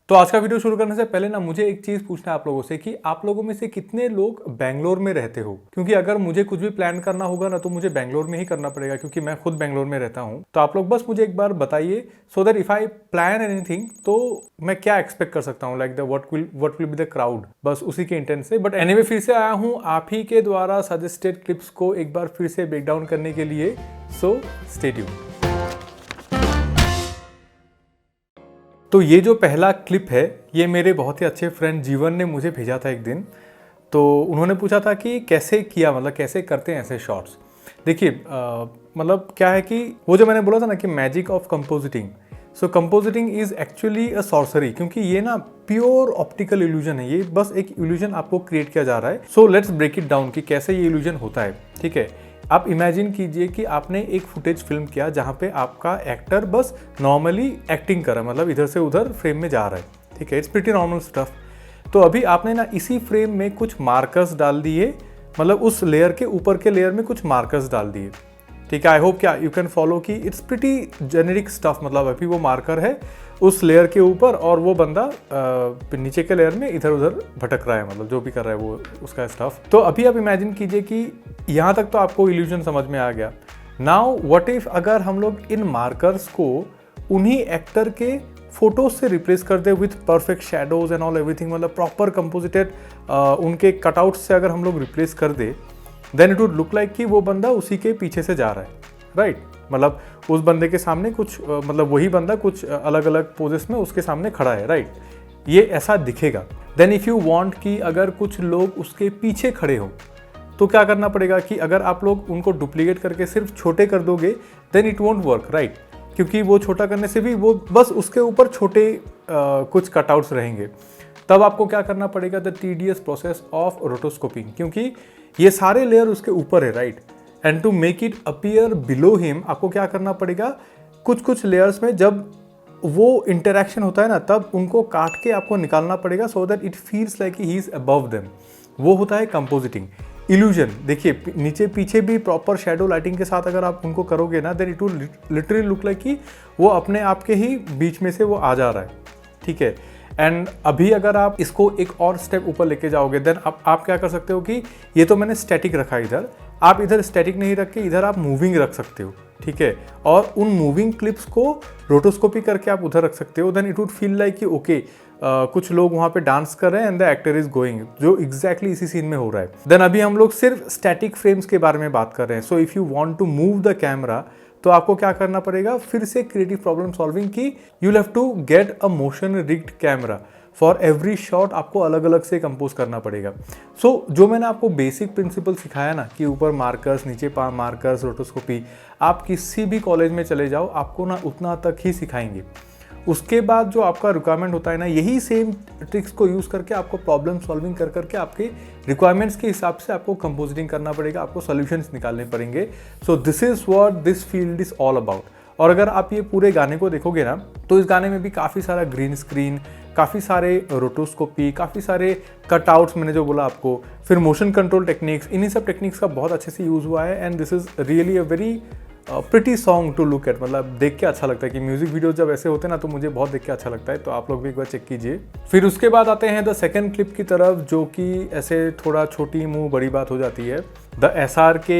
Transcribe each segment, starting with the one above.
तो आज का वीडियो शुरू करने से पहले ना मुझे एक चीज पूछना है आप लोगों से कि आप लोगों में से कितने लोग बेंगलोर में रहते हो। क्योंकि अगर मुझे कुछ भी प्लान करना होगा ना तो मुझे बेंगलोर में ही करना पड़ेगा, क्योंकि मैं खुद बेंगलोर में रहता हूँ। तो आप लोग बस मुझे एक बार बताइए so that if I plan anything तो मैं क्या एक्सपेक्ट कर सकता हूँ, like the what will be the crowd, बस उसी के इंटेंट से। बट एनीवे फिर से आया हूँ आप ही के द्वारा सजेस्टेड क्लिप्स को एक बार फिर से ब्रेक डाउन करने के लिए। So stay tuned. तो ये जो पहला क्लिप है ये मेरे बहुत ही अच्छे फ्रेंड जीवन ने मुझे भेजा था एक दिन। तो उन्होंने पूछा था कि कैसे किया, मतलब कैसे करते हैं ऐसे शॉट्स। देखिए मतलब क्या है कि वो जो मैंने बोला था ना कि magic of compositing, so compositing is actually a sorcery, क्योंकि ये ना प्योर ऑप्टिकल इल्यूजन है। ये बस एक इल्यूजन आपको क्रिएट किया जा रहा है। So let's break it down कि कैसे ये इल्यूजन होता है। ठीक है, आप इमेजिन कीजिए कि आपने एक फुटेज फिल्म किया जहाँ पे आपका एक्टर बस नॉर्मली एक्टिंग कर रहा है, मतलब इधर से उधर फ्रेम में जा रहा है। ठीक है, इट्स प्रीटी नॉर्मल स्टफ। तो अभी आपने ना इसी फ्रेम में कुछ मार्कर्स डाल दिए, मतलब उस लेयर के ऊपर के लेयर में कुछ मार्कर्स डाल दिए। ठीक है, आई होप क्या यू कैन फॉलो कि इट्स प्रीटी जेनेरिक स्टफ। मतलब अभी वो मार्कर है उस लेयर के ऊपर और वो बंदा नीचे के लेयर में इधर उधर भटक रहा है, मतलब जो भी कर रहा है वो उसका स्टफ। तो अभी आप इमेजिन कीजिए कि यहाँ तक तो आपको इल्यूजन समझ में आ गया। नाउ व्हाट इफ अगर हम लोग इन मार्कर्स को उन्हीं एक्टर के फोटोज से रिप्लेस कर दे with perfect shadows and all everything, मतलब प्रॉपर कंपोजिटेड उनके कटआउट्स से अगर हम लोग रिप्लेस कर दे, then it would look like कि वो बंदा उसी के पीछे से जा रहा है। राइट, मतलब उस बंदे के सामने कुछ मतलब वही बंदा कुछ अलग अलग पोजेस में उसके सामने खड़ा है। राइट, ये ऐसा दिखेगा। देन इफ़ यू वांट कि अगर कुछ लोग उसके पीछे खड़े हो तो क्या करना पड़ेगा कि अगर आप लोग उनको डुप्लीकेट करके सिर्फ छोटे कर दोगे then it won't work. Right, क्योंकि वो छोटा करने से भी वो बस उसके ऊपर छोटे कुछ कटआउट्स रहेंगे। तब आपको क्या करना पड़ेगा, the tedious process of rotoscoping, क्योंकि ये सारे लेयर उसके ऊपर है। Right, and to make it appear below him आपको क्या करना पड़ेगा, कुछ कुछ लेयर्स में जब वो इंटरेक्शन होता है ना तब उनको काट के आपको निकालना पड़ेगा so that it feels like he is above them. वो होता है कंपोजिटिंग इल्यूजन। देखिए नीचे पीछे भी प्रॉपर शेडो लाइटिंग के साथ अगर आप उनको करोगे ना then it will literally look like कि वो अपने आप के ही बीच में से वो आ जा रहा है। ठीक है, एंड अभी अगर आप इसको एक और स्टेप ऊपर लेके जाओगे देन आप क्या कर सकते हो कि ये तो मैंने स्टैटिक रखा इधर, आप इधर स्टैटिक नहीं रख के इधर आप मूविंग रख सकते हो। ठीक है, और उन मूविंग क्लिप्स को रोटोस्कोपी करके आप उधर रख सकते हो। Then it would feel like कि ओके कुछ लोग वहाँ पे डांस कर रहे हैं and the actor is going, जो एग्जैक्टली इसी सीन में हो रहा है। देन अभी हम लोग सिर्फ स्टैटिक फ्रेम्स के बारे में बात कर रहे हैं। So if you want to move the camera तो आपको क्या करना पड़ेगा, फिर से क्रिएटिव प्रॉब्लम सॉल्विंग की you have to get a motion rigged camera for every shot, आपको अलग अलग से कंपोज करना पड़ेगा। सो जो मैंने आपको बेसिक प्रिंसिपल सिखाया ना कि ऊपर मार्कर्स नीचे मार्कर्स रोटोस्कोपी, आप किसी भी कॉलेज में चले जाओ आपको ना उतना तक ही सिखाएंगे। उसके बाद जो आपका रिक्वायरमेंट होता है ना, यही सेम ट्रिक्स को यूज़ करके आपको प्रॉब्लम सॉल्विंग कर करके आपके रिक्वायरमेंट्स के हिसाब से आपको कंपोजिटिंग करना पड़ेगा, आपको सॉल्यूशंस निकालने पड़ेंगे। So this is what this field is all about. और अगर आप ये पूरे गाने को देखोगे ना तो इस गाने में भी काफ़ी सारा ग्रीन स्क्रीन, काफ़ी सारे रोटोस्कोपी, काफ़ी सारे कटआउट्स मैंने जो बोला आपको, फिर मोशन कंट्रोल टेक्निक्स, इन्हीं सब टेक्निक्स का बहुत अच्छे से यूज़ हुआ है। And this is really a very pretty song to look at, मतलब देख के अच्छा लगता है कि म्यूजिक वीडियोस जब ऐसे होते हैं ना तो मुझे बहुत देख के अच्छा लगता है। तो आप लोग भी एक बार चेक कीजिए। फिर उसके बाद आते हैं द सेकंड क्लिप की तरफ, जो कि ऐसे थोड़ा छोटी मुंह बड़ी बात हो जाती है। The SRK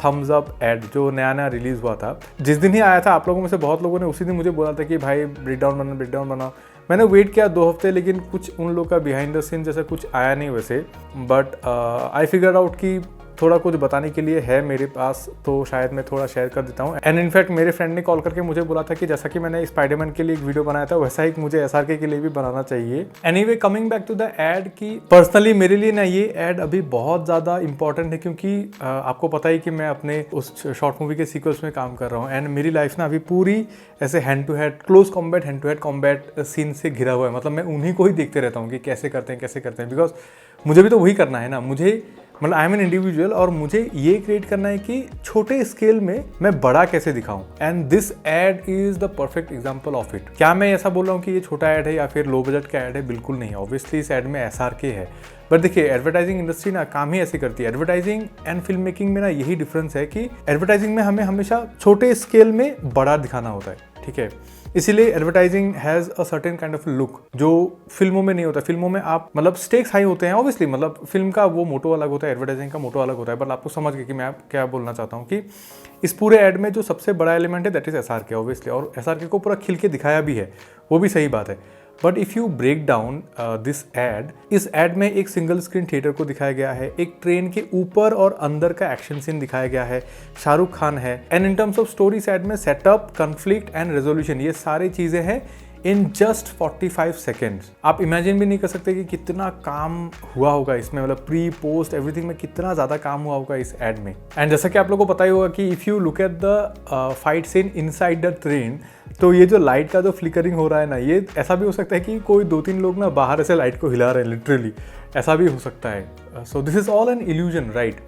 Thums Up ad जो नया नया रिलीज हुआ था, जिस दिन ही आया था आप लोगों में से बहुत लोगों ने उसी दिन मुझे बोला था कि भाई ब्रेकडाउन बनाओ। मैंने वेट किया 2 हफ्ते, लेकिन कुछ उन लोग का बिहाइंड द सीन जैसा कुछ आया नहीं वैसे। बट आई फिगर आउट कि थोड़ा कुछ बताने के लिए है मेरे पास, तो शायद मैं थोड़ा शेयर कर देता हूँ। एंड इनफैक्ट मेरे फ्रेंड ने कॉल करके मुझे बोला था कि जैसा कि मैंने स्पाइडरमैन के लिए एक वीडियो बनाया था वैसा ही मुझे SRK के लिए भी बनाना चाहिए। Anyway coming back to the ad की पर्सनली मेरे लिए ना ये एड अभी बहुत ज़्यादा इंपॉर्टेंट है, क्योंकि आपको पता ही कि मैं अपने उस शॉर्ट मूवी के सीक्वल्स में काम कर रहा हूँ। एंड मेरी लाइफ ना अभी पूरी ऐसे hand to hand close combat hand to hand combat scene से घिरा हुआ है। मतलब मैं उन्हीं को ही देखते रहता हूँ कि कैसे करते हैं, बिकॉज मुझे भी तो वही करना है ना। मुझे मतलब आई एम एन इंडिविजुअल और मुझे ये क्रिएट करना है कि छोटे स्केल में मैं बड़ा कैसे दिखाऊं। And this ad is the perfect example of it. क्या मैं ऐसा बोल रहा हूँ कि ये छोटा एड है या फिर लो बजट का एड है? बिल्कुल नहीं। ऑब्वियसली इस एड में SRK है, बट देखिए एडवर्टाइजिंग इंडस्ट्री ना काम ही ऐसी करती है। एडवर्टाइजिंग एंड फिल्म मेकिंग में ना यही डिफरेंस है कि एडवर्टाइजिंग में हमें हमेशा छोटे स्केल में बड़ा दिखाना होता है। ठीक है। इसीलिए advertising has a certain kind of look जो फिल्मों में नहीं होता। फिल्मों में आप मतलब स्टेक्स हाई होते हैं ऑब्वियसली, मतलब फिल्म का वो मोटो अलग होता है, एडवर्टाइजिंग का मोटो अलग होता है, बट आपको समझ गए कि मैं क्या बोलना चाहता हूँ कि इस पूरे ऐड में जो सबसे बड़ा एलिमेंट है दैट इज़ SRK ऑब्वियसली, और SRK को पूरा खिल के दिखाया भी है, वो भी सही बात है। But if you break down this ad, इस एड में एक सिंगल स्क्रीन थिएटर को दिखाया गया है, एक ट्रेन के ऊपर और अंदर का एक्शन सीन दिखाया गया है, शाहरुख खान है, and in terms of story ad में सेटअप, कन्फ्लिक्ट एंड रेजोल्यूशन, ये सारी चीज़ें हैं इन जस्ट 45 सेकेंड्स। आप इमेजिन भी नहीं कर सकते कि कितना काम हुआ होगा इसमें, मतलब प्री पोस्ट एवरीथिंग में कितना ज़्यादा काम हुआ होगा इस एड में। एंड जैसा कि आप लोगों को पता ही होगा कि if you look at the fight scene inside the train, तो ये जो लाइट का जो फ्लिकरिंग हो रहा है ना, ये ऐसा भी हो सकता है कि कोई 2-3 लोग ना बाहर ऐसे लाइट को हिला रहे हैं लिटरली, ऐसा भी हो सकता है। So this is all an illusion, right.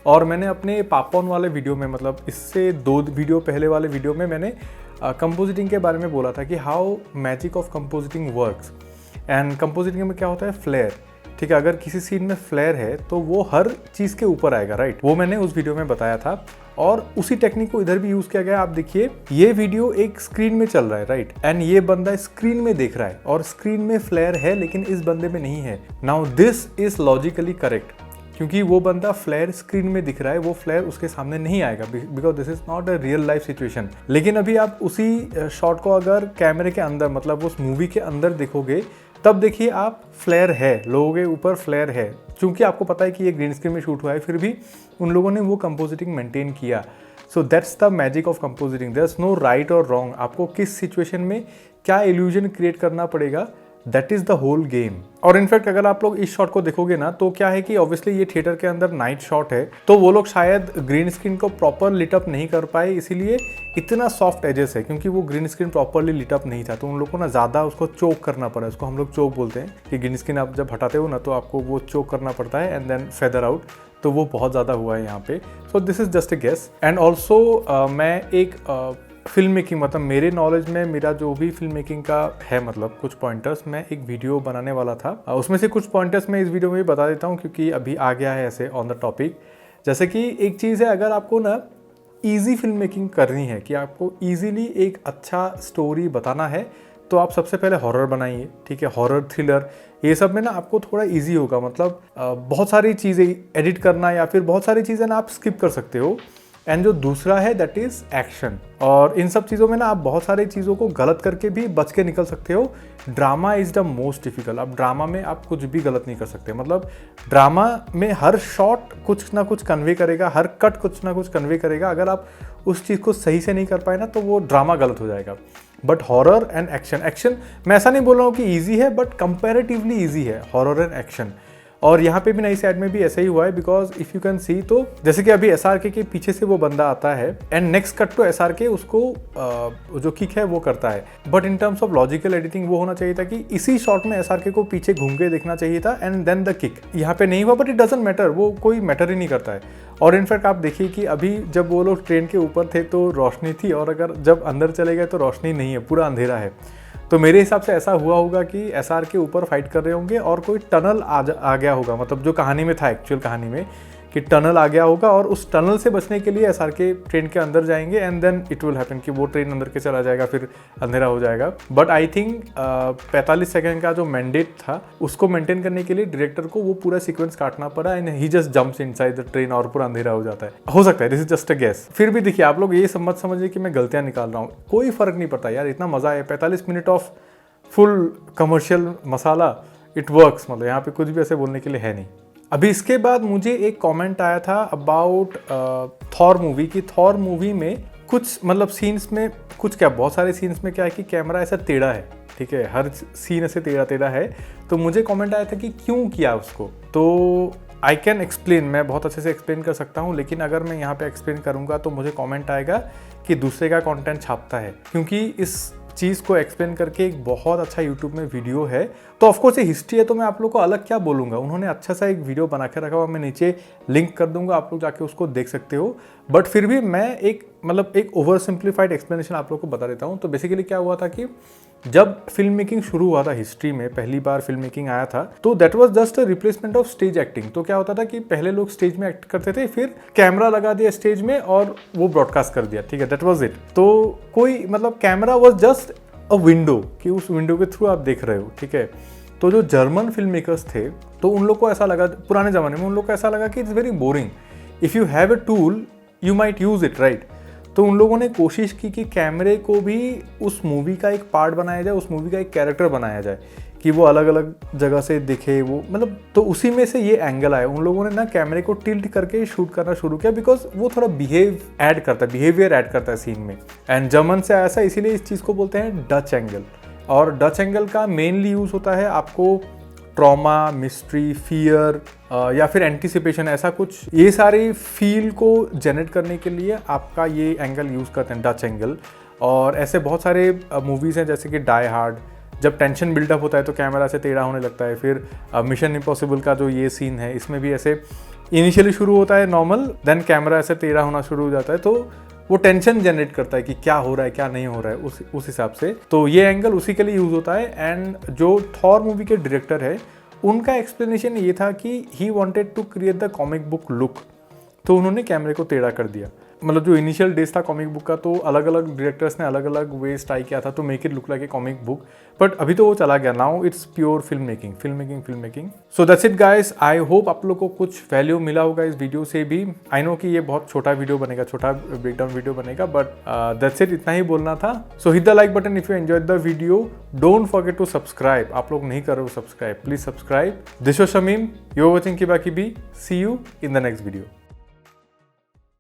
और मैंने अपने पापॉन वाले वीडियो में, मतलब इससे 2 वीडियो पहले वाले वीडियो में मैंने कंपोजिटिंग के बारे में बोला था कि how magic of compositing works. And compositing में क्या होता है, फ्लेयर, ठीक है। अगर किसी सीन में फ्लेयर है तो वो हर चीज़ के ऊपर आएगा, राइट। वो मैंने उस वीडियो में बताया था और उसी टेक्निक को इधर भी यूज़ किया गया। आप देखिए ये वीडियो एक स्क्रीन में चल रहा है, राइट, एंड ये बंदा स्क्रीन में देख रहा है और स्क्रीन में फ्लेयर है लेकिन इस बंदे में नहीं है। Now this is logically correct, क्योंकि वो बंदा फ्लेयर स्क्रीन में दिख रहा है, वो फ्लेयर उसके सामने नहीं आएगा because this is not a real life situation. लेकिन अभी आप उसी शॉट को अगर कैमरे के अंदर, मतलब उस मूवी के अंदर देखोगे, तब देखिए आप फ्लेयर है, लोगों के ऊपर फ्लेयर है। चूंकि आपको पता है कि ये ग्रीन स्क्रीन में शूट हुआ है, फिर भी उन लोगों ने वो कंपोजिटिंग मेंटेन किया। So that's the magic of compositing. There is no right और रॉन्ग, आपको किस सिचुएशन में क्या इल्यूजन क्रिएट करना पड़ेगा, that is the whole game. और इनफैक्ट अगर आप लोग इस शॉट को देखोगे ना, तो क्या है कि ऑब्वियसली ये थिएटर के अंदर नाइट शॉट है, तो वो लोग शायद ग्रीन स्क्रीन को प्रॉपर लिटअप नहीं कर पाए, इसीलिए इतना सॉफ्ट एजेस है, क्योंकि वो ग्रीन स्क्रीन प्रॉपरली लिटअप नहीं था, तो उन लोग को ना ज़्यादा उसको चोक करना पड़ा। उसको हम लोग चोक बोलते हैं कि ग्रीन स्क्रीन आप जब हटाते हो ना, तो आपको वो चोक करना पड़ता है एंड देन फेदर आउट, तो वो बहुत ज़्यादा हुआ है यहाँ पे। So this is just a guess. And also मैं एक फिल्म मेकिंग, मतलब मेरे नॉलेज में मेरा जो भी फिल्म मेकिंग का है, मतलब कुछ पॉइंटर्स मैं एक वीडियो बनाने वाला था, उसमें से कुछ पॉइंटर्स मैं इस वीडियो में भी बता देता हूँ, क्योंकि अभी आ गया है ऐसे ऑन द टॉपिक। जैसे कि एक चीज़ है, अगर आपको ना ईजी फिल्म मेकिंग करनी है, कि आपको ईजीली एक अच्छा स्टोरी बताना है, तो आप सबसे पहले हॉरर बनाइए, ठीक है। हॉरर, थ्रिलर, ये सब में ना आपको थोड़ा इजी होगा, मतलब बहुत सारी चीज़ें एडिट करना या फिर बहुत सारी चीज़ें ना आप स्किप कर सकते हो। एंड जो दूसरा है दैट इज एक्शन, और इन सब चीज़ों में ना आप बहुत सारी चीज़ों को गलत करके भी बच के निकल सकते हो। Drama is the most difficult. अब ड्रामा में आप कुछ भी गलत नहीं कर सकते, मतलब ड्रामा में हर शॉट कुछ ना कुछ कन्वे करेगा, हर कट कुछ ना कुछ कन्वे करेगा। अगर आप उस चीज़ को सही से नहीं कर पाए ना, तो वो ड्रामा गलत हो जाएगा। बट हॉरर एंड एक्शन मैं ऐसा नहीं बोल रहा हूँ कि ईजी है, बट कंपैरेटिवली ईजी है हॉरर एंड एक्शन। और यहाँ पे भी नई साइड में भी ऐसा ही हुआ है, because if you can see, तो जैसे कि अभी SRK के पीछे से वो बंदा आता है and next cut to SRK उसको जो किक है वो करता है, but in terms of logical editing वो होना चाहिए था कि इसी शॉट में SRK को पीछे घूम के देखना चाहिए था एंड देन द किक। यहाँ पे नहीं हुआ, बट इट डजंट मैटर, वो कोई मैटर ही नहीं करता है। और इनफैक्ट आप देखिए कि अभी जब वो लोग ट्रेन के ऊपर थे तो रोशनी थी, और अगर जब अंदर चले गए तो रोशनी नहीं है, पूरा अंधेरा है। तो मेरे हिसाब से ऐसा हुआ होगा कि SR के ऊपर फाइट कर रहे होंगे और कोई टनल आ गया होगा, मतलब जो कहानी में था, एक्चुअल कहानी में, कि टनल आ गया होगा और उस टनल से बचने के लिए SR के ट्रेन के अंदर जाएंगे and then it will happen कि वो ट्रेन अंदर के चला जाएगा, फिर अंधेरा हो जाएगा। बट आई थिंक 45 सेकंड का जो मैंडेट था उसको मेंटेन करने के लिए डायरेक्टर को वो पूरा सीक्वेंस काटना पड़ा and he just jumps inside the train और पूरा अंधेरा हो जाता है। हो सकता है, this is just a guess. फिर भी देखिए, आप लोग ये मत समझिए कि मैं गलतियां निकाल रहा हूँ, कोई फर्क नहीं पड़ता यार, इतना मजा है। 45 minute of full commercial masala, it works, मतलब यहाँ पे कुछ भी ऐसे बोलने के लिए है नहीं। अभी इसके बाद मुझे एक कमेंट आया था अबाउट थॉर मूवी, की थॉर मूवी में कुछ मतलब सीन्स में, कुछ क्या बहुत सारे सीन्स में क्या है कि कैमरा ऐसा टेढ़ा है, ठीक है, हर सीन ऐसे टेढ़ा टेढ़ा है। तो मुझे कमेंट आया था कि क्यों किया उसको, तो आई कैन एक्सप्लेन, मैं बहुत अच्छे से एक्सप्लेन कर सकता हूँ, लेकिन अगर मैं यहाँ पे एक्सप्लेन करूँगा तो मुझे कमेंट आएगा कि दूसरे का कंटेंट छापता है, क्योंकि इस चीज़ को एक्सप्लेन करके एक बहुत अच्छा यूट्यूब में वीडियो है। तो ऑफकोर्स ये हिस्ट्री है, तो मैं आप लोग को अलग क्या बोलूँगा, उन्होंने अच्छा सा एक वीडियो बना के रखा हुआ, मैं नीचे लिंक कर दूंगा, आप लोग जाके उसको देख सकते हो। बट फिर भी मैं एक ओवर सिंप्लीफाइड एक्सप्लेनेशन आप लोग को बता देता हूँ। तो बेसिकली क्या हुआ था कि जब फिल्म मेकिंग शुरू हुआ था हिस्ट्री में, पहली बार फिल्म मेकिंग आया था, तो that was just a replacement of stage acting. तो क्या होता था कि पहले लोग स्टेज में एक्ट करते थे, फिर कैमरा लगा दिया स्टेज में और वो ब्रॉडकास्ट कर दिया, ठीक है, दैट वाज इट। तो कोई मतलब camera was just a window, कि उस विंडो के थ्रू आप देख रहे हो, ठीक है। तो जो जर्मन फिल्म मेकर्स थे, तो उन लोग को ऐसा लगा, पुराने ज़माने में उन लोग को ऐसा लगा कि it's very boring, if you have a tool you might use it, right. तो उन लोगों ने कोशिश की कि कैमरे को भी उस मूवी का एक पार्ट बनाया जाए, उस मूवी का एक कैरेक्टर बनाया जाए, कि वो अलग अलग जगह से दिखे, वो मतलब, तो उसी में से ये एंगल आया। उन लोगों ने ना कैमरे को टिल्ट करके शूट करना शुरू किया, बिकॉज वो थोड़ा बिहेवियर ऐड करता है सीन में। एंड जर्मन से आया, इसीलिए इस चीज़ को बोलते हैं डच एंगल। और डच एंगल का मेनली यूज़ होता है आपको ट्रॉमा, मिस्ट्री, फियर या फिर एंटिसिपेशन, ऐसा कुछ, ये सारी फील को जनरेट करने के लिए आपका ये एंगल यूज़ करते हैं, डच एंगल। और ऐसे बहुत सारे मूवीज़ हैं, जैसे कि डाई हार्ड, जब टेंशन बिल्डअप होता है तो कैमरा से टेढ़ा होने लगता है। फिर मिशन इम्पॉसिबल का जो ये सीन है, इसमें भी ऐसे इनिशियली शुरू होता है नॉर्मल, देन कैमरा ऐसे टेढ़ा होना शुरू हो जाता है, तो वो टेंशन जनरेट करता है कि क्या हो रहा है, क्या नहीं हो रहा है, उस हिसाब से। तो ये एंगल उसी के लिए यूज़ होता है। एंड जो थॉर मूवी के डायरेक्टर है, उनका एक्सप्लेनेशन ये था कि he wanted to create the comic book look, तो उन्होंने कैमरे को टेढ़ा कर दिया। मतलब जो इनिशियल डेज था कॉमिक बुक का, तो अलग अलग डायरेक्टर्स ने अलग अलग वेज ट्राई किया था to make it look like a comic book, but अभी तो वो चला गया। Now it's pure film making. So that's it guys, I hope आप लोग को कुछ वैल्यू मिला होगा इस वीडियो से भी। आई नो कि ये बहुत छोटा वीडियो बनेगा, छोटा ब्रेकडाउन वीडियो बनेगा, बट दैट्स इट, इतना ही बोलना था। So hit the like button if you enjoyed the video, don't forget to subscribe. आप लोग नहीं कर रहे हो subscribe, please subscribe. This was Shamim, you are watching किबा किबी, see you in the next video.